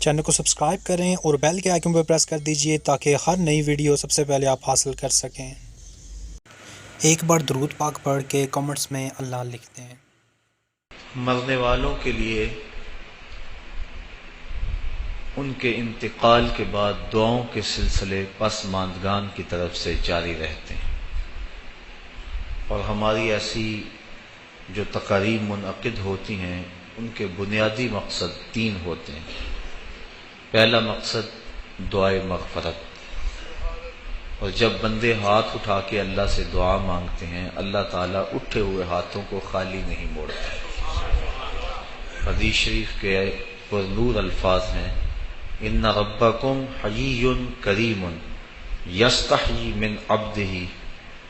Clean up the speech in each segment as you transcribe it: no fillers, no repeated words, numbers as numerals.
Channel کو subscribe کریں اور بیل کے آئیکن پر پریس کر دیجئے تاکہ ہر نئی ویڈیو سب سے پہلے آپ حاصل کر سکیں۔ ایک بار درود پاک پڑھ کے کمنٹس میں اللہ لکھتے ہیں۔ مرنے والوں کے لیے ان کے انتقال کے بعد دعاؤں کے سلسلے پسماندگان کی طرف سے جاری رہتے ہیں، اور ہماری ایسی جو تقاریب منعقد ہوتی ہیں ان کے بنیادی مقصد 3 ہوتے ہیں۔ پہلا مقصد دعائے مغفرت، اور جب بندے ہاتھ اٹھا کے اللہ سے دعا مانگتے ہیں اللہ تعالیٰ اٹھے ہوئے ہاتھوں کو خالی نہیں موڑتا۔ حدیث شریف کے پر نور الفاظ ہیں، ان ربکم حیی کریم یستحیی من عبدہ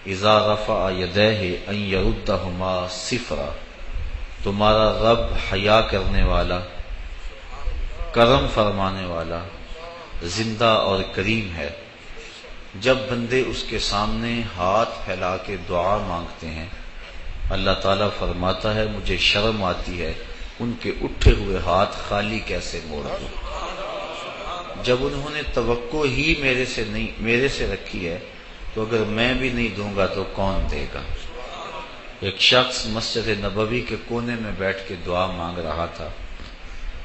اذا رفع یدیہ ان یردہما صفرا۔ تمہارا رب حیا کرنے والا، کرم فرمانے والا، زندہ اور کریم ہے۔ جب بندے اس کے سامنے ہاتھ پھیلا کے دعا مانگتے ہیں اللہ تعالیٰ فرماتا ہے مجھے شرم آتی ہے ان کے اٹھے ہوئے ہاتھ خالی کیسے موڑ دوں۔ جب انہوں نے توقع ہی میرے سے رکھی ہے تو اگر میں بھی نہیں دوں گا تو کون دے گا۔ ایک شخص مسجد نبوی کے کونے میں بیٹھ کے دعا مانگ رہا تھا،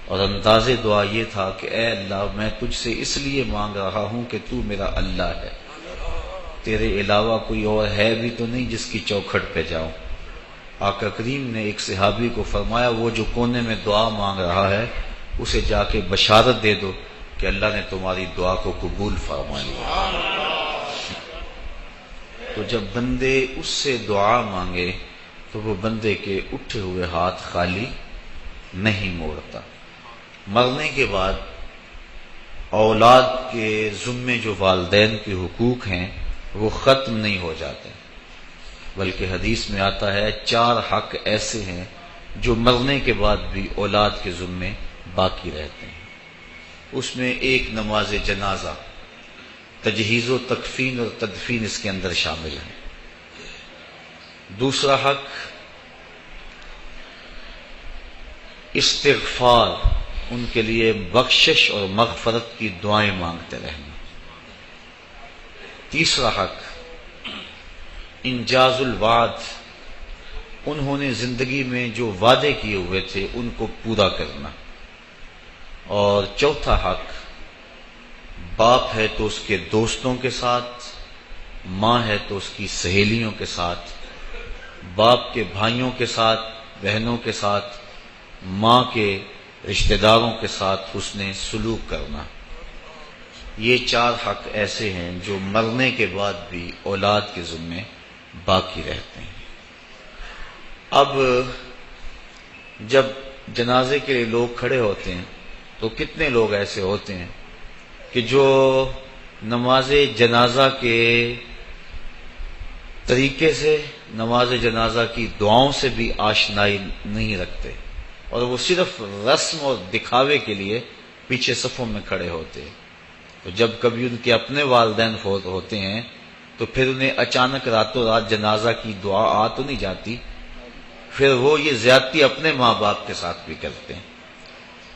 اور انداز دعا یہ تھا کہ اے اللہ میں تجھ سے اس لیے مانگ رہا ہوں کہ تو میرا اللہ ہے، تیرے علاوہ کوئی اور ہے بھی تو نہیں جس کی چوکھٹ پہ جاؤں۔ آقا کریم نے ایک صحابی کو فرمایا وہ جو کونے میں دعا مانگ رہا ہے اسے جا کے بشارت دے دو کہ اللہ نے تمہاری دعا کو قبول فرما لیا۔ تو جب بندے اس سے دعا مانگے تو وہ بندے کے اٹھے ہوئے ہاتھ خالی نہیں موڑتا۔ مرنے کے بعد اولاد کے ذمے جو والدین کے حقوق ہیں وہ ختم نہیں ہو جاتے، بلکہ حدیث میں آتا ہے 4 حق ایسے ہیں جو مرنے کے بعد بھی اولاد کے ذمے باقی رہتے ہیں۔ اس میں ایک نماز جنازہ، تجہیز و تکفین اور تدفین اس کے اندر شامل ہے۔ دوسرا حق استغفار، ان کے لیے بخشش اور مغفرت کی دعائیں مانگتے رہنا۔ تیسرا حق انجاز الوعد، انہوں نے زندگی میں جو وعدے کیے ہوئے تھے ان کو پورا کرنا۔ اور چوتھا حق باپ ہے تو اس کے دوستوں کے ساتھ، ماں ہے تو اس کی سہیلیوں کے ساتھ، باپ کے بھائیوں کے ساتھ، بہنوں کے ساتھ، ماں کے رشتہ داروں کے ساتھ حسن سلوک کرنا۔ یہ 4 حق ایسے ہیں جو مرنے کے بعد بھی اولاد کے ذمے باقی رہتے ہیں۔ اب جب جنازے کے لیے لوگ کھڑے ہوتے ہیں تو کتنے لوگ ایسے ہوتے ہیں کہ جو نماز جنازہ کے طریقے سے، نماز جنازہ کی دعاؤں سے بھی آشنائی نہیں رکھتے، اور وہ صرف رسم اور دکھاوے کے لیے پیچھے صفوں میں کھڑے ہوتے ہیں۔ تو جب کبھی ان کے اپنے والدین فوت ہوتے ہیں تو پھر انہیں اچانک راتوں رات جنازہ کی دعا آ تو نہیں جاتی، پھر وہ یہ زیادتی اپنے ماں باپ کے ساتھ بھی کرتے ہیں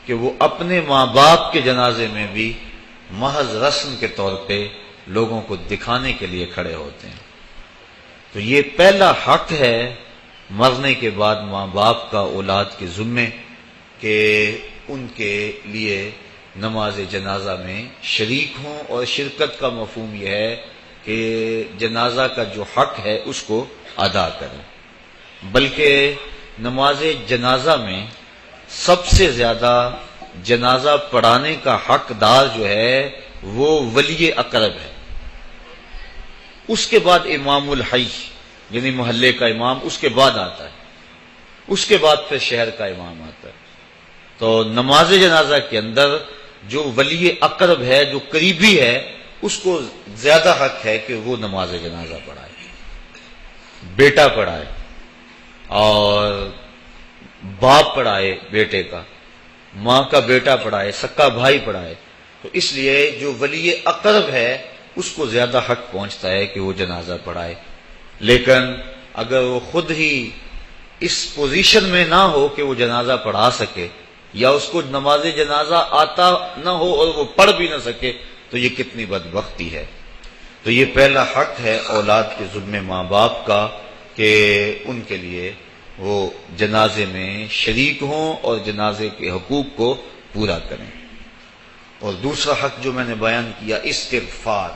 کہ وہ اپنے ماں باپ کے جنازے میں بھی محض رسم کے طور پہ لوگوں کو دکھانے کے لیے کھڑے ہوتے ہیں۔ تو یہ پہلا حق ہے مرنے کے بعد ماں باپ کا اولاد کے ذمے کہ ان کے لیے نماز جنازہ میں شریک ہوں، اور شرکت کا مفہوم یہ ہے کہ جنازہ کا جو حق ہے اس کو ادا کریں۔ بلکہ نماز جنازہ میں سب سے زیادہ جنازہ پڑھانے کا حقدار جو ہے وہ ولی اقرب ہے، اس کے بعد امام الحی یعنی محلے کا امام اس کے بعد آتا ہے، اس کے بعد پھر شہر کا امام آتا ہے۔ تو نماز جنازہ کے اندر جو ولی اقرب ہے، جو قریبی ہے، اس کو زیادہ حق ہے کہ وہ نماز جنازہ پڑھائے، بیٹا پڑھائے اور باپ پڑھائے بیٹے کا، ماں کا بیٹا پڑھائے، سکا بھائی پڑھائے۔ تو اس لیے جو ولی اقرب ہے اس کو زیادہ حق پہنچتا ہے کہ وہ جنازہ پڑھائے۔ لیکن اگر وہ خود ہی اس پوزیشن میں نہ ہو کہ وہ جنازہ پڑھا سکے یا اس کو نماز جنازہ آتا نہ ہو اور وہ پڑھ بھی نہ سکے تو یہ کتنی بدبختی ہے۔ تو یہ پہلا حق ہے اولاد کے ذمہ ماں باپ کا کہ ان کے لیے وہ جنازے میں شریک ہوں اور جنازے کے حقوق کو پورا کریں۔ اور دوسرا حق جو میں نے بیان کیا استغفار،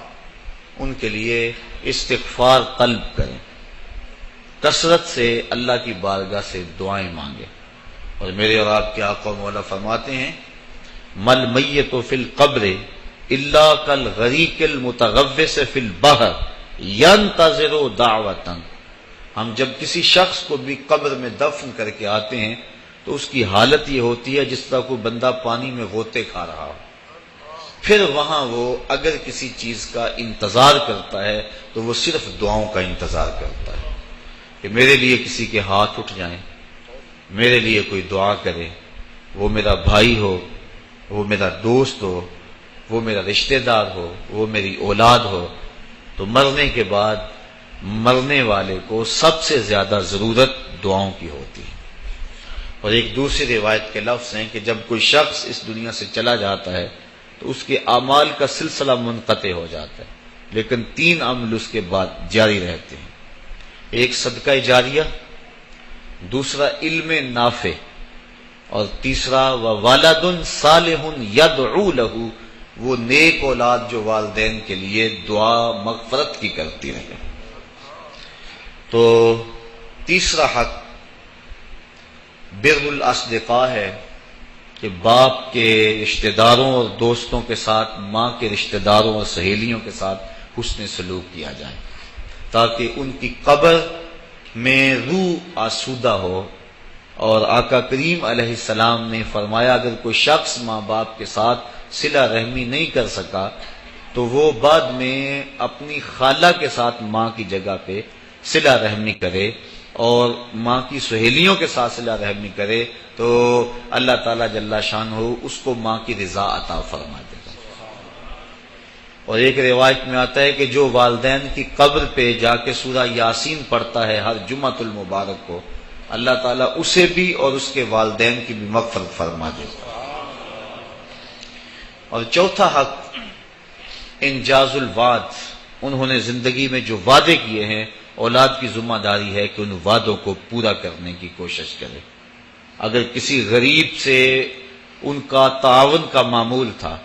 ان کے لیے استغفار طلب کریں، کثرت سے اللہ کی بارگاہ سے دعائیں مانگیں۔ اور میرے اور آپ کے آقا و مولا فرماتے ہیں مل میت فی القبر الا کالغریق المتغوث فی البحر ینتظر دعوۃ، ہم جب کسی شخص کو بھی قبر میں دفن کر کے آتے ہیں تو اس کی حالت یہ ہوتی ہے جس طرح کوئی بندہ پانی میں غوطے کھا رہا ہو، پھر وہاں وہ اگر کسی چیز کا انتظار کرتا ہے تو وہ صرف دعاؤں کا انتظار کرتا ہے کہ میرے لیے کسی کے ہاتھ اٹھ جائیں، میرے لیے کوئی دعا کرے، وہ میرا بھائی ہو، وہ میرا دوست ہو، وہ میرا رشتہ دار ہو، وہ میری اولاد ہو۔ تو مرنے کے بعد مرنے والے کو سب سے زیادہ ضرورت دعاؤں کی ہوتی ہے۔ اور ایک دوسری روایت کے لفظ ہیں کہ جب کوئی شخص اس دنیا سے چلا جاتا ہے تو اس کے اعمال کا سلسلہ منقطع ہو جاتا ہے، لیکن 3 عمل اس کے بعد جاری رہتے ہیں، ایک صدقہ جاریہ، دوسرا علم نافع، اور تیسرا وَوَلَدٌ صَالِحٌ يَدْعُو لَهُ، وہ نیک اولاد جو والدین کے لیے دعا مغفرت کی کرتی رہے۔ تو تیسرا حق بر الاصدقاء ہے کہ باپ کے رشتہ داروں اور دوستوں کے ساتھ، ماں کے رشتہ داروں اور سہیلیوں کے ساتھ حسن سلوک کیا جائے تاکہ ان کی قبر میں روح آسودہ ہو۔ اور آقا کریم علیہ السلام نے فرمایا اگر کوئی شخص ماں باپ کے ساتھ صلہ رحمی نہیں کر سکا تو وہ بعد میں اپنی خالہ کے ساتھ ماں کی جگہ پہ صلہ رحمی کرے اور ماں کی سہیلیوں کے ساتھ صلہ رحمی کرے تو اللہ تعالیٰ جل شانہ اس کو ماں کی رضا عطا فرما دے گا۔ اور ایک روایت میں آتا ہے کہ جو والدین کی قبر پہ جا کے سورہ یاسین پڑھتا ہے ہر جمعۃ المبارک کو، اللہ تعالیٰ اسے بھی اور اس کے والدین کی بھی مغفرت فرما دے گا۔ اور چوتھا حق انجاز الوعد، انہوں نے زندگی میں جو وعدے کیے ہیں اولاد کی ذمہ داری ہے کہ ان وعدوں کو پورا کرنے کی کوشش کرے۔ اگر کسی غریب سے ان کا تعاون کا معمول تھا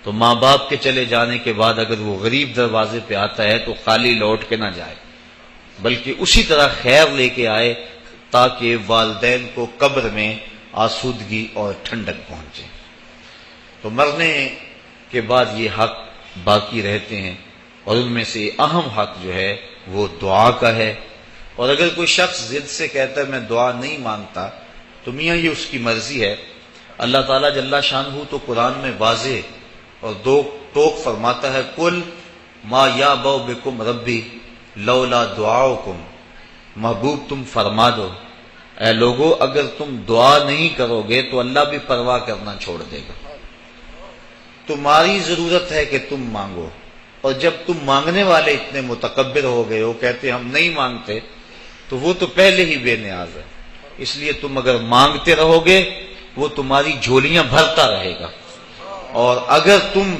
تو ماں باپ کے چلے جانے کے بعد اگر وہ غریب دروازے پہ آتا ہے تو خالی لوٹ کے نہ جائے بلکہ اسی طرح خیر لے کے آئے تاکہ والدین کو قبر میں آسودگی اور ٹھنڈک پہنچے۔ تو مرنے کے بعد یہ حق باقی رہتے ہیں اور ان میں سے اہم حق جو ہے وہ دعا کا ہے۔ اور اگر کوئی شخص ضد سے کہتا ہے میں دعا نہیں مانگتا تو میاں یہ اس کی مرضی ہے۔ اللہ تعالیٰ جل شانہ تو قرآن میں واضح اور دو ٹوک فرماتا ہے کل ما یابو بکم ربی لولا دعاؤکم، محبوب تم فرما دو اے لوگو اگر تم دعا نہیں کرو گے تو اللہ بھی پرواہ کرنا چھوڑ دے گا۔ تمہاری ضرورت ہے کہ تم مانگو، اور جب تم مانگنے والے اتنے متکبر ہو گئے ہو کہتے ہم نہیں مانگتے تو وہ تو پہلے ہی بے نیاز ہے، اس لیے تم اگر مانگتے رہو گے وہ تمہاری جھولیاں بھرتا رہے گا، اور اگر تم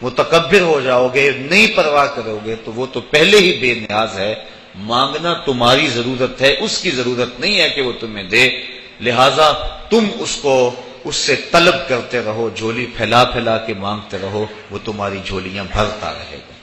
متکبر ہو جاؤ گے نہیں پرواہ کرو گے تو وہ تو پہلے ہی بے نیاز ہے۔ مانگنا تمہاری ضرورت ہے، اس کی ضرورت نہیں ہے کہ وہ تمہیں دے، لہذا تم اس کو اس سے طلب کرتے رہو، جھولی پھیلا پھیلا کے مانگتے رہو، وہ تمہاری جھولیاں بھرتا رہے گا۔